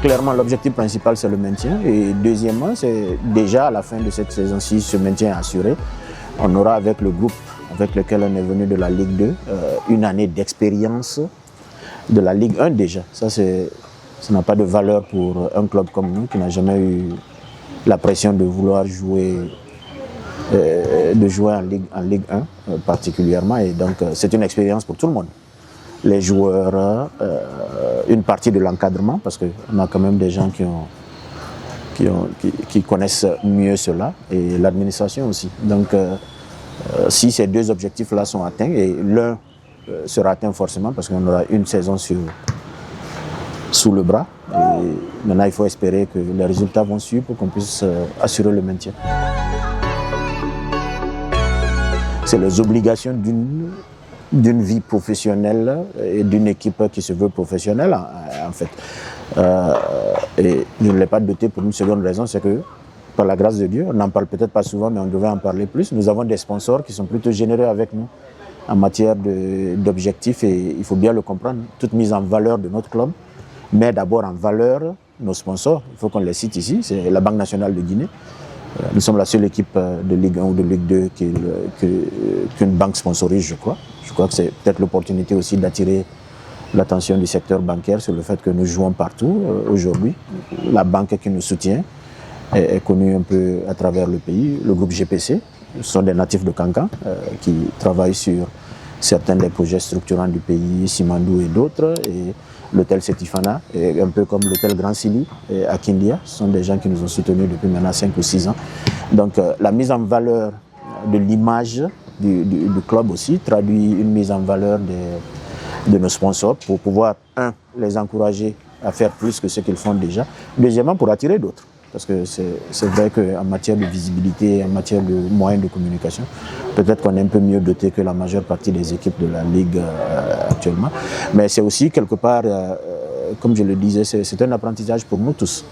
clairement, l'objectif principal, c'est le maintien. Et deuxièmement, c'est déjà à la fin de cette saison-ci, ce maintien est assuré. On aura avec le groupe avec lequel on est venu de la Ligue 2, une année d'expérience de la Ligue 1 déjà. Ça n'a pas de valeur pour un club comme nous qui n'a jamais eu la pression de vouloir jouer, en Ligue 1 particulièrement. Et donc c'est une expérience pour tout le monde. Les joueurs, une partie de l'encadrement, parce qu'on a quand même des gens qui connaissent mieux cela, et l'administration aussi. Donc si ces deux objectifs-là sont atteints, et l'un sera atteint forcément parce qu'on aura une saison sous le bras, et maintenant il faut espérer que les résultats vont suivre pour qu'on puisse assurer le maintien. C'est les obligations d'une vie professionnelle et d'une équipe qui se veut professionnelle en fait. Et je ne l'ai pas doté pour une seconde raison, c'est que par la grâce de Dieu, on n'en parle peut-être pas souvent, mais on devrait en parler plus. Nous avons des sponsors qui sont plutôt généreux avec nous en matière d'objectifs, et il faut bien le comprendre. Toute mise en valeur de notre club met d'abord en valeur nos sponsors. Il faut qu'on les cite ici, c'est la Banque nationale de Guinée. Nous sommes la seule équipe de Ligue 1 ou de Ligue 2 qu'une banque sponsorise, je crois. Je crois que c'est peut-être l'opportunité aussi d'attirer l'attention du secteur bancaire sur le fait que nous jouons partout aujourd'hui. La banque qui nous soutient est connue un peu à travers le pays. Le groupe GPC, ce sont des natifs de Kankan qui travaillent sur certains des projets structurants du pays, Simandou et d'autres. Et l'hôtel Setifana, et un peu comme l'hôtel Grand Sili à Kindia, ce sont des gens qui nous ont soutenus depuis maintenant 5 ou 6 ans. Donc la mise en valeur de l'image du club aussi traduit une mise en valeur de nos sponsors pour pouvoir, les encourager à faire plus que ce qu'ils font déjà. Deuxièmement, pour attirer d'autres. Parce que c'est vrai qu'en matière de visibilité, en matière de moyens de communication, peut-être qu'on est un peu mieux doté que la majeure partie des équipes de la Ligue actuellement. Mais c'est aussi quelque part, comme je le disais, c'est un apprentissage pour nous tous.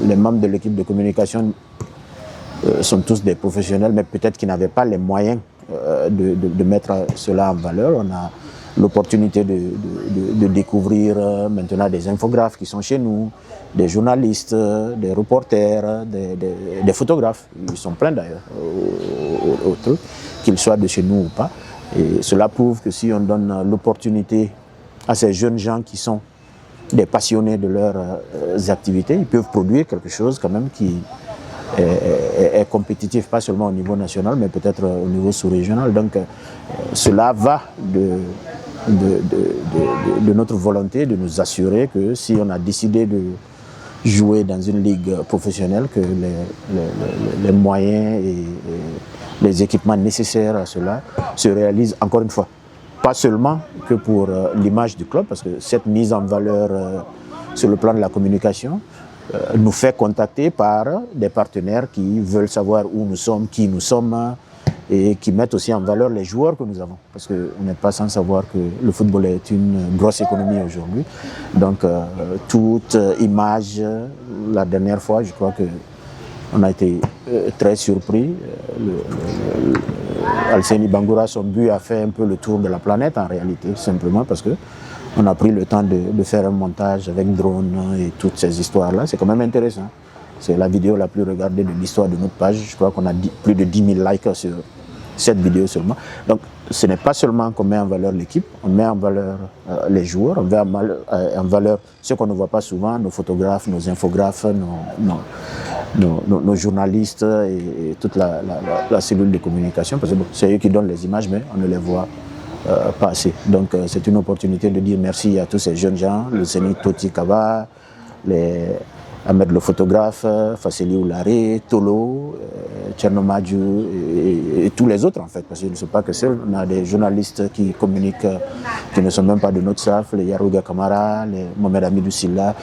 Les membres de l'équipe de communication sont tous des professionnels, mais peut-être qu'ils n'avaient pas les moyens de mettre cela en valeur. On a l'opportunité de découvrir maintenant des infographes qui sont chez nous, des journalistes, des reporters, des photographes. Ils sont pleins d'ailleurs, qu'ils soient de chez nous ou pas. Et cela prouve que si on donne l'opportunité à ces jeunes gens qui sont des passionnés de leurs activités, ils peuvent produire quelque chose quand même qui est compétitif, pas seulement au niveau national, mais peut-être au niveau sous-régional. Donc cela va de notre volonté de nous assurer que si on a décidé de jouer dans une ligue professionnelle, que les moyens et les équipements nécessaires à cela se réalisent encore une fois. Pas seulement que pour l'image du club, parce que cette mise en valeur sur le plan de la communication nous fait contacter par des partenaires qui veulent savoir où nous sommes, qui nous sommes, et qui mettent aussi en valeur les joueurs que nous avons. Parce qu'on n'est pas sans savoir que le football est une grosse économie aujourd'hui. Donc toute image, la dernière fois, je crois qu'on a été très surpris. Alseni Bangoura, son but a fait un peu le tour de la planète en réalité, simplement parce qu'on a pris le temps de faire un montage avec drone et toutes ces histoires-là. C'est quand même intéressant. C'est la vidéo la plus regardée de l'histoire de notre page. Je crois qu'on a plus de 10 000 likes sur cette vidéo seulement. Donc ce n'est pas seulement qu'on met en valeur l'équipe, on met en valeur les joueurs, on met en valeur ce qu'on ne voit pas souvent, nos photographes, nos infographes, nos journalistes et toute la cellule de communication. Parce que bon, c'est eux qui donnent les images, mais on ne les voit pas assez. Donc c'est une opportunité de dire merci à tous ces jeunes gens, le Séni Toti Kaba, Ahmed le photographe, Fasseli Oulare, Tolo, Tchernomadjou et tous les autres en fait, parce que je ne suis pas que seul. On a des journalistes qui communiquent, qui ne sont même pas de notre staff, les Yarouga Kamara, les Mohamed Amidou Silla.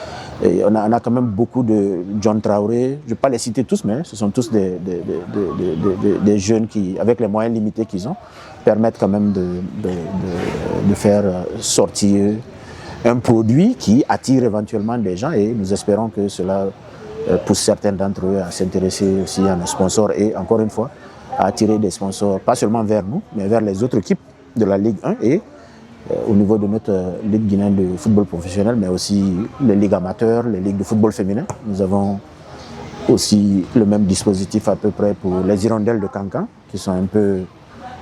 Et on a quand même beaucoup de John Traoré, je ne vais pas les citer tous, mais ce sont tous des jeunes qui, avec les moyens limités qu'ils ont, permettent quand même de faire sortir un produit qui attire éventuellement des gens, et nous espérons que cela pousse certains d'entre eux à s'intéresser aussi à nos sponsors et encore une fois à attirer des sponsors pas seulement vers nous mais vers les autres équipes de la Ligue 1 et au niveau de notre Ligue guinéenne de football professionnel, mais aussi les ligues amateurs, les ligues de football féminin. Nous avons aussi le même dispositif à peu près pour les Hirondelles de Cancan, qui sont un peu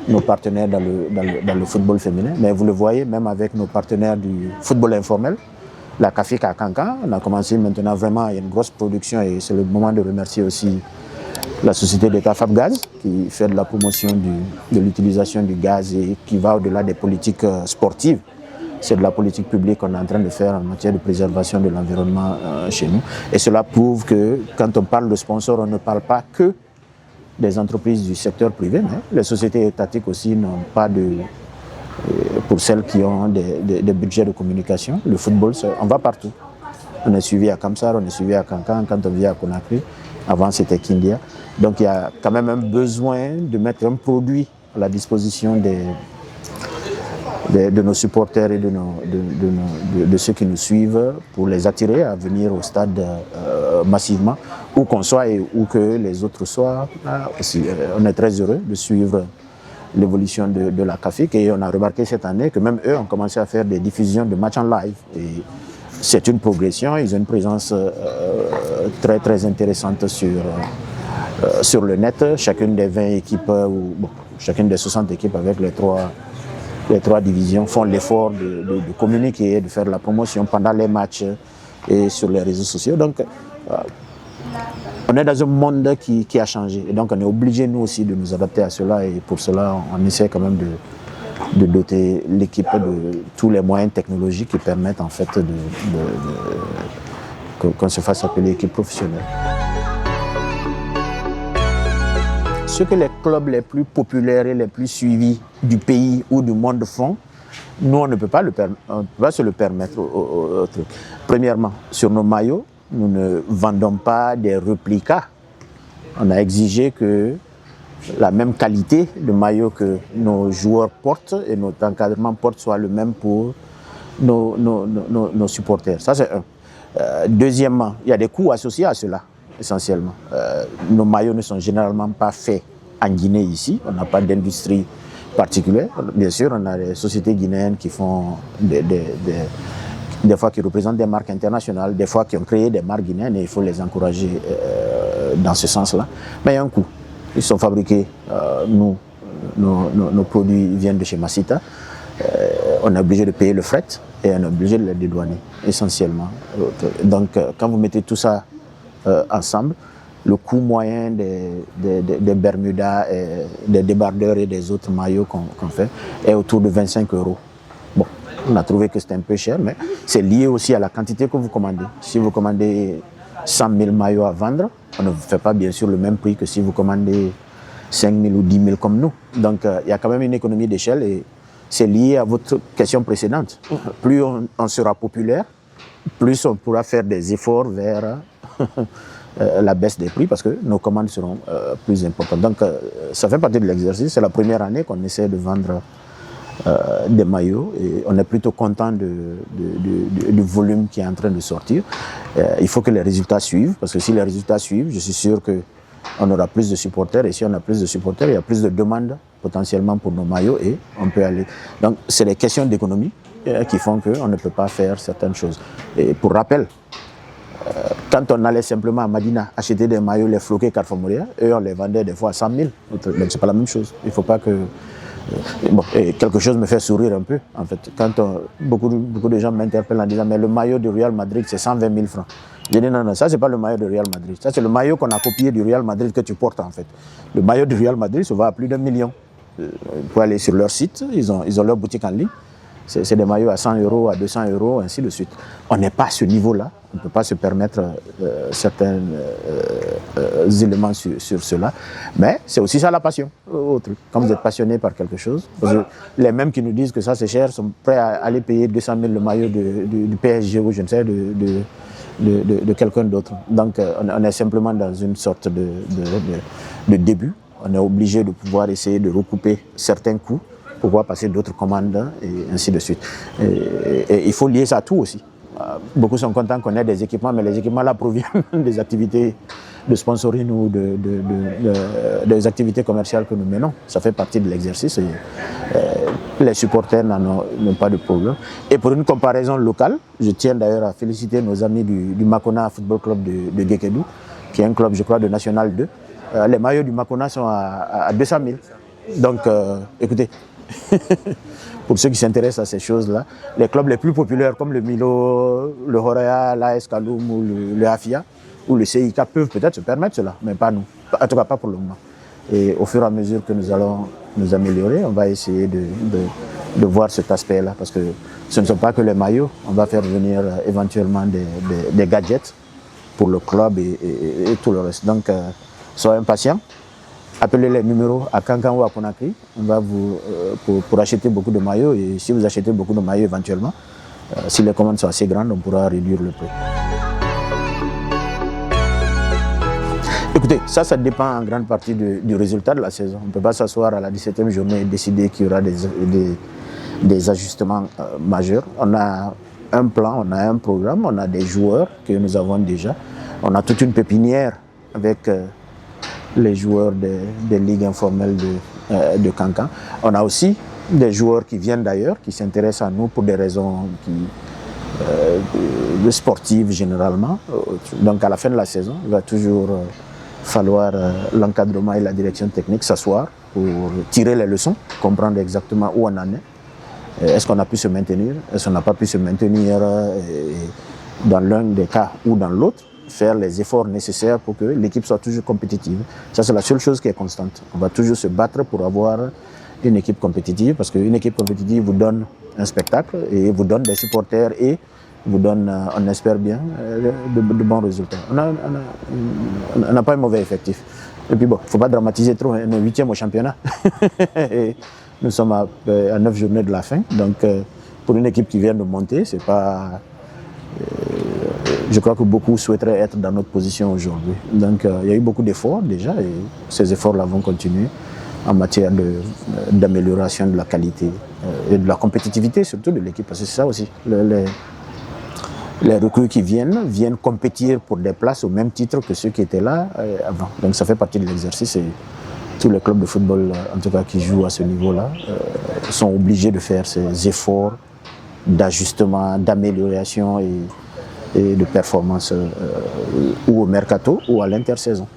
nos partenaires dans le football féminin. Mais vous le voyez, même avec nos partenaires du football informel, la CAFIC à Cancan, on a commencé maintenant vraiment, il y a une grosse production et c'est le moment de remercier aussi la société d'État Fabgaz qui fait de la promotion de l'utilisation du gaz et qui va au-delà des politiques sportives. C'est de la politique publique qu'on est en train de faire en matière de préservation de l'environnement chez nous. Et cela prouve que quand on parle de sponsors, on ne parle pas que des entreprises du secteur privé, mais les sociétés étatiques aussi n'ont pas de... pour celles qui ont des budgets de communication, le football, on va partout. On est suivi à Kamsar, on est suivi à Cancan, quand on vient à Conakry. Avant, c'était Kindia. Donc, il y a quand même un besoin de mettre un produit à la disposition de nos supporters et de ceux qui nous suivent pour les attirer à venir au stade massivement, où qu'on soit et où que les autres soient. Aussi, on est très heureux de suivre l'évolution de la CAFIC et on a remarqué cette année que même eux ont commencé à faire des diffusions de matchs en live. Et c'est une progression, ils ont une présence très très intéressante sur le net. Chacune des 20 équipes, chacune des 60 équipes avec les trois divisions font l'effort de communiquer, de faire la promotion pendant les matchs et sur les réseaux sociaux. Donc, on est dans un monde qui a changé. Et donc, on est obligé, nous aussi, de nous adapter à cela. Et pour cela, on essaie quand même de doter l'équipe de tous les moyens technologiques qui permettent, en fait, qu'on se fasse appeler équipe professionnelle. Ce que les clubs les plus populaires et les plus suivis du pays ou du monde font, nous, on ne peut pas se le permettre. Premièrement, sur nos maillots, nous ne vendons pas des réplicas. On a exigé que la même qualité de maillot que nos joueurs portent et notre encadrement porte soit le même pour nos supporters. Ça, c'est un. Deuxièmement, il y a des coûts associés à cela, essentiellement. Nos maillots ne sont généralement pas faits en Guinée ici. On n'a pas d'industrie particulière. Bien sûr, on a des sociétés guinéennes qui font des fois qui représentent des marques internationales, des fois qui ont créé des marques guinéennes et il faut les encourager dans ce sens-là. Mais il y a un coût. Ils sont fabriqués, nos produits viennent de chez Masita. On est obligé de payer le fret et on est obligé de les dédouaner, essentiellement. Donc, quand vous mettez tout ça ensemble, le coût moyen des Bermudas, des débardeurs et des autres maillots qu'on fait est autour de 25 €. Bon, on a trouvé que c'était un peu cher, mais c'est lié aussi à la quantité que vous commandez. Si vous commandez 100 000 maillots à vendre, on ne vous fait pas bien sûr le même prix que si vous commandez 5 000 ou 10 000 comme nous. Donc, il y a quand même une économie d'échelle et c'est lié à votre question précédente. Plus on sera populaire, plus on pourra faire des efforts vers la baisse des prix parce que nos commandes seront plus importantes. Donc, ça fait partie de l'exercice. C'est la première année qu'on essaie de vendre des maillots et on est plutôt content du volume qui est en train de sortir. Il faut que les résultats suivent parce que si les résultats suivent, je suis sûr qu'on aura plus de supporters et si on a plus de supporters, il y a plus de demandes potentiellement pour nos maillots et on peut aller. Donc, c'est des questions d'économie qui font qu'on ne peut pas faire certaines choses. Et pour rappel, quand on allait simplement à Madina acheter des maillots, les floqués Carrefour Moria, eux on les vendait des fois à 100 000. Donc c'est pas la même chose. Il ne faut pas que... Bon, et quelque chose me fait sourire un peu, en fait. Quand beaucoup de gens m'interpellent en disant mais le maillot du Real Madrid c'est 120 000 francs. Je dis non, ça c'est pas le maillot du Real Madrid. Ça c'est le maillot qu'on a copié du Real Madrid que tu portes en fait. Le maillot du Real Madrid se vend à plus d'1 million. Vous pouvez aller sur leur site, ils ont leur boutique en ligne. C'est des maillots à 100 €, à 200 €, ainsi de suite. On n'est pas à ce niveau-là. On ne peut pas se permettre certains éléments sur cela. Mais c'est aussi ça la passion. Quand vous êtes passionné par quelque chose, les mêmes qui nous disent que ça c'est cher sont prêts à aller payer 200 000 le maillot du PSG ou je ne sais, de quelqu'un d'autre. Donc on est simplement dans une sorte de début. On est obligé de pouvoir essayer de recouper certains coûts pour pouvoir passer d'autres commandes et ainsi de suite. Et il faut lier ça à tout aussi. Beaucoup sont contents qu'on ait des équipements, mais les équipements là proviennent des activités de sponsoring ou des activités commerciales que nous menons. Ça fait partie de l'exercice. Les supporters n'ont pas de problème. Et pour une comparaison locale, je tiens d'ailleurs à féliciter nos amis du Makona Football Club de Guékedou, qui est un club, je crois, de National 2. Les maillots du Makona sont à 200 000. Donc, écoutez, pour ceux qui s'intéressent à ces choses-là, les clubs les plus populaires comme le Milo, le Horea, l'AS Kaloum ou le Afia ou le CIK peuvent peut-être se permettre cela, mais pas nous. En tout cas, pas pour le moment. Et au fur et à mesure que nous allons nous améliorer, on va essayer de voir cet aspect-là, parce que ce ne sont pas que les maillots, on va faire venir éventuellement des gadgets pour le club et tout le reste. Donc, soyez impatients, appelez les numéros à Kankan ou à Conakry, on va vous, pour acheter beaucoup de maillots, et si vous achetez beaucoup de maillots éventuellement, si les commandes sont assez grandes, on pourra réduire le prix. Écoutez, ça dépend en grande partie du résultat de la saison. On ne peut pas s'asseoir à la 17e journée et décider qu'il y aura des ajustements majeurs. On a un plan, on a un programme, on a des joueurs que nous avons déjà. On a toute une pépinière avec les joueurs des ligues informelles de Kankan. On a aussi des joueurs qui viennent d'ailleurs, qui s'intéressent à nous pour des raisons sportives généralement. Donc à la fin de la saison, il va toujours falloir l'encadrement et la direction technique s'asseoir pour tirer les leçons, comprendre exactement où on en est. Est-ce qu'on a pu se maintenir? Est-ce qu'on n'a pas pu se maintenir dans l'un des cas ou dans l'autre? Faire les efforts nécessaires pour que l'équipe soit toujours compétitive. Ça, c'est la seule chose qui est constante. On va toujours se battre pour avoir une équipe compétitive, parce qu'une équipe compétitive vous donne un spectacle et vous donne des supporters et vous donne, on espère bien, de bons résultats. On n'a pas un mauvais effectif. Et puis bon, il ne faut pas dramatiser trop, on est 8e au championnat. Et nous sommes à 9 journées de la fin. Donc pour une équipe qui vient de monter, c'est pas... je crois que beaucoup souhaiteraient être dans notre position aujourd'hui. Donc il y a eu beaucoup d'efforts déjà, et ces efforts-là vont continuer en matière d'amélioration de la qualité et de la compétitivité surtout de l'équipe, parce que c'est ça aussi. Les recrues qui viennent compétir pour des places au même titre que ceux qui étaient là avant. Donc ça fait partie de l'exercice, et tous les clubs de football, en tout cas qui jouent à ce niveau-là, sont obligés de faire ces efforts d'ajustement, d'amélioration et de performance ou au mercato ou à l'intersaison.